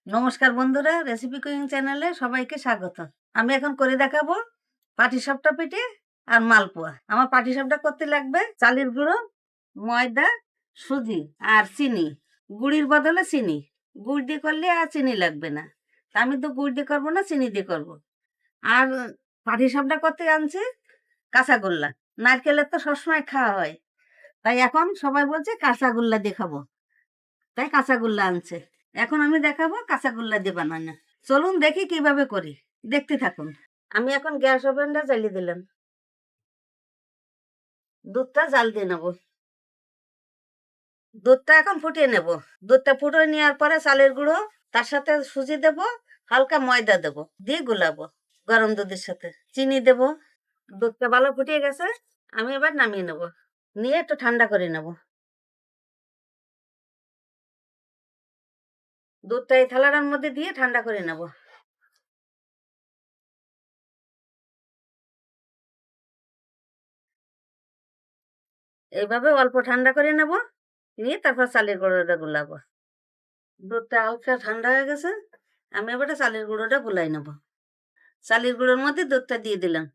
নমস্কার বন্ধুরা, recipe cooking চ্যানেলে সবাইকে স্বাগত। আমি এখন করে দেখাবো পাটিসাপটা পিঠে আর মালপোয়া। আমার পাটিসাপটা করতে লাগবে চালের গুঁড়ো, ময়দা, সুজি আর চিনি। গুড়ির বদলে চিনি। গুড় দিয়ে করলে আর চিনি লাগবে না। তা আমি তো গুড় দিয়ে করবো না, চিনি দিয়ে করবো। আর পাটিসাপটা করতে আনছে কাঁচাগোল্লা। নারকেলের তো সবসময় খাওয়া হয়, তাই এখন সবাই বলছে কাঁচাগোল্লা দিয়ে খাবো, তাই কাঁচাগোল্লা আনছে। এখন আমি দেখাবো কাঁচাগোল্লা দিয়ে বানানো। চলুন দেখি কিভাবে করি, দেখতে থাকুন। আমি এখন গ্যাস ওভেনটা জ্বালিয়ে দিলাম। দুধটা জাল দিয়ে নেব। দুধটা এখন ফুটিয়ে নেব। দুধটা ফুটিয়ে নেওয়ার পরে চালের গুঁড়ো, তার সাথে সুজি দেব, হালকা ময়দা দেব, দিয়ে গুলাবো গরম দুধের সাথে। চিনি দেব। দুধটা ভালো ফুটিয়ে গেছে, আমি এবার নামিয়ে নেব। নিয়ে একটু ঠান্ডা করে নেব। দুধটা এই থালাটার মধ্যে দিয়ে ঠান্ডা করে নেব। এইভাবে অল্প ঠান্ডা করে নেব, নিয়ে তারপর চালের গুঁড়োটা গুলাবো। দুধটা হালকা ঠান্ডা হয়ে গেছে, আমি এবারে চালের গুঁড়োটা গুলাই নেব। চালের গুঁড়োর মধ্যে দুধটা দিয়ে দিলাম।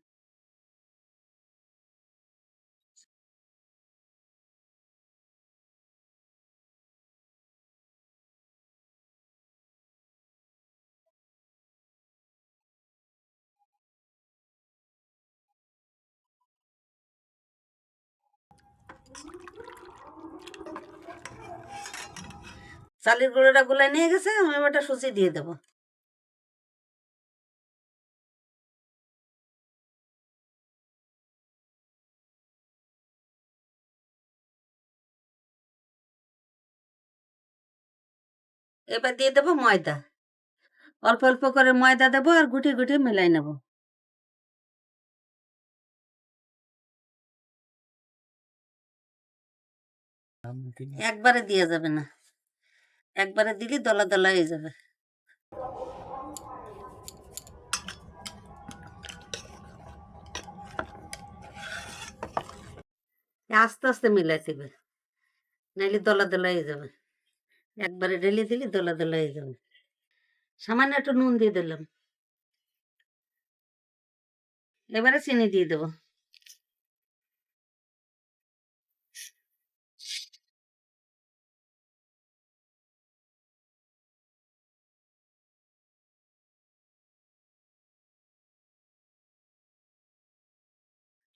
চালের গুঁড়োটা গুলাই নিয়ে গেছে, আমি এবারটা সুজি দিয়ে দেবো। এবার দিয়ে দেবো ময়দা। অল্প অল্প করে ময়দা দেবো আর গুটি গুটি মেলাই নেব। একবারে দেওয়া যাবে না, একবারে দিলে দলা দলা হয়ে যাবে। আস্তে আস্তে মিলাইতে হবে, নাইলে দলা দলা হয়ে যাবে। একবারে ঢেলে দিলে দলা দলা হয়ে যাবে। সামান্য একটু নুন দিয়ে দিলাম। এবারে চিনি দিয়ে দেবো।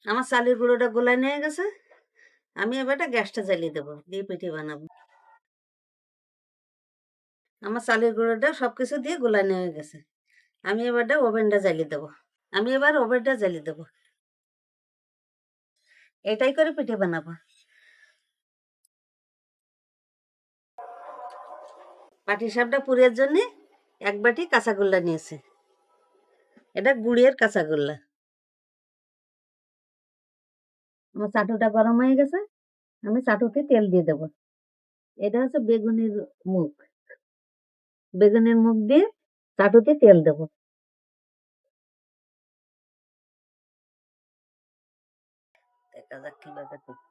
আমার চালের গুঁড়োটা গোলাই নিয়ে গেছে, আমি এবারটা গ্যাসটা জ্বালিয়ে দেবো, দিয়ে পিঠে বানাবো। আমার চালের গুঁড়োটা সবকিছু দিয়ে গোলাই নিয়ে গেছে, আমি এবারটা ওভেনটা জ্বালিয়ে দেবো। আমি এবার ওভেনটা জ্বালিয়ে দেবো। এটাই করে পিঠে বানাবো। পাটিসাপটা পুরের জন্য এক বাটি কাঁচাগোল্লা নিয়েছে। এটা গুড়ের কাঁচাগোল্লা। আমার চাটুটা গরম হয়ে গেছে, আমি চাটুতে তেল দিয়ে দেবো। এটা হচ্ছে বেগুনের মুখ। বেগুনের মুখ দিয়ে চাটুতে তেল দেবো। দেখা যাক কিভাবে করতে।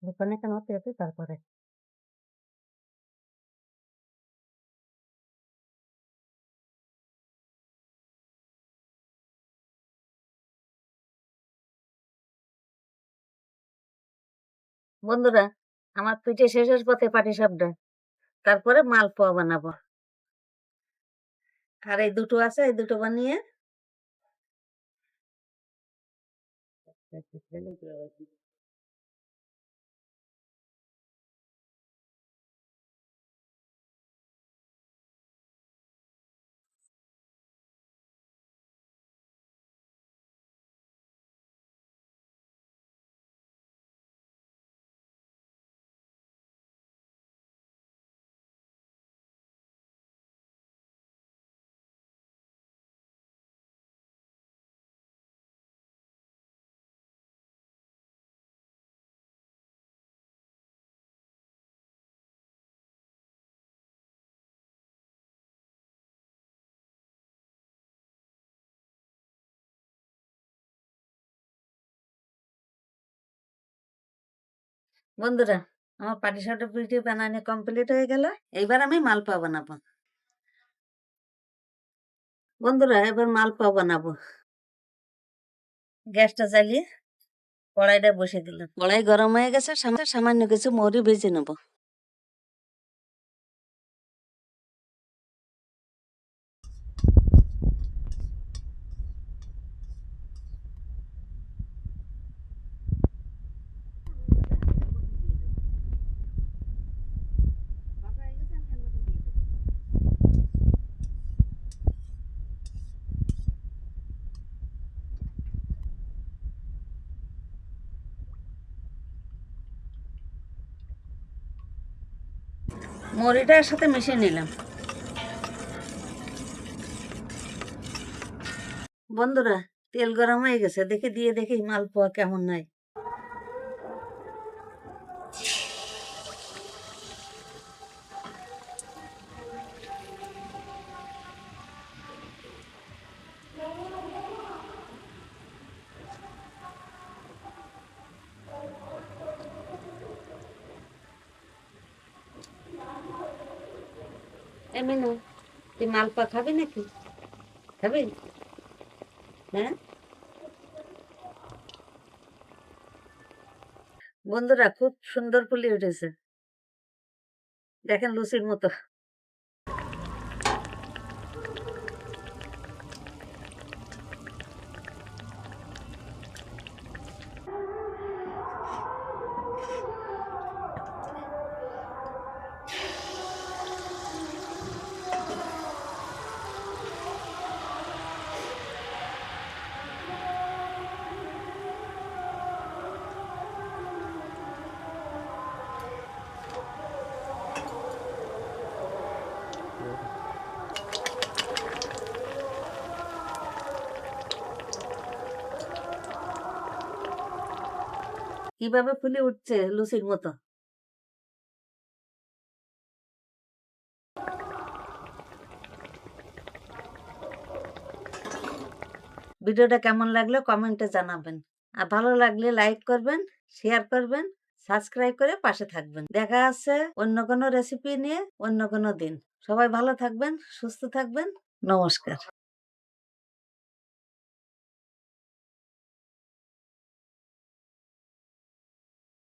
দোকানে কেন হতে তারপরে বন্ধুরা, আমার পিঠে শেষের পথে পাটিসাপটা, তারপরে মালপোয়া বানাবো। আর এই দুটো আছে, এই দুটো বানিয়ে বন্ধুরা, আমার পাটিসাপটা পিঠে বানানো কমপ্লিট হয়ে গেল। এইবার আমি মালপোয়া বানাবো। বন্ধুরা, এবার মালপোয়া বানাবো। গ্যাসটা জ্বালিয়ে কড়াইটা বসে দিলাম। কড়াই গরম হয়ে গেছে, সামান্য কিছু মৌরি ভেজে নেব। মৌরিটার সাথে মিশিয়ে নিলাম। বন্ধুরা, তেল গরম হয়ে গেছে, দিয়ে দেখি মালপোয়া কেমন নাই। এমনি তুই মালপোয়া খাবি নাকি? খাবি? হ্যাঁ বন্ধুরা, খুব সুন্দর ফুলে উঠেছে, দেখেন লুচির মতো। কিভাবে ফুলে উঠছে লুচির মতো। ভিডিওটা কেমন লাগলো কমেন্টে জানাবেন। আর ভালো লাগলে লাইক করবেন, শেয়ার করবেন, সাবস্ক্রাইব করে পাশে থাকবেন। দেখা আছে অন্য কোনো রেসিপি নিয়ে অন্য কোনো দিন। সবাই ভালো থাকবেন, সুস্থ থাকবেন। নমস্কার।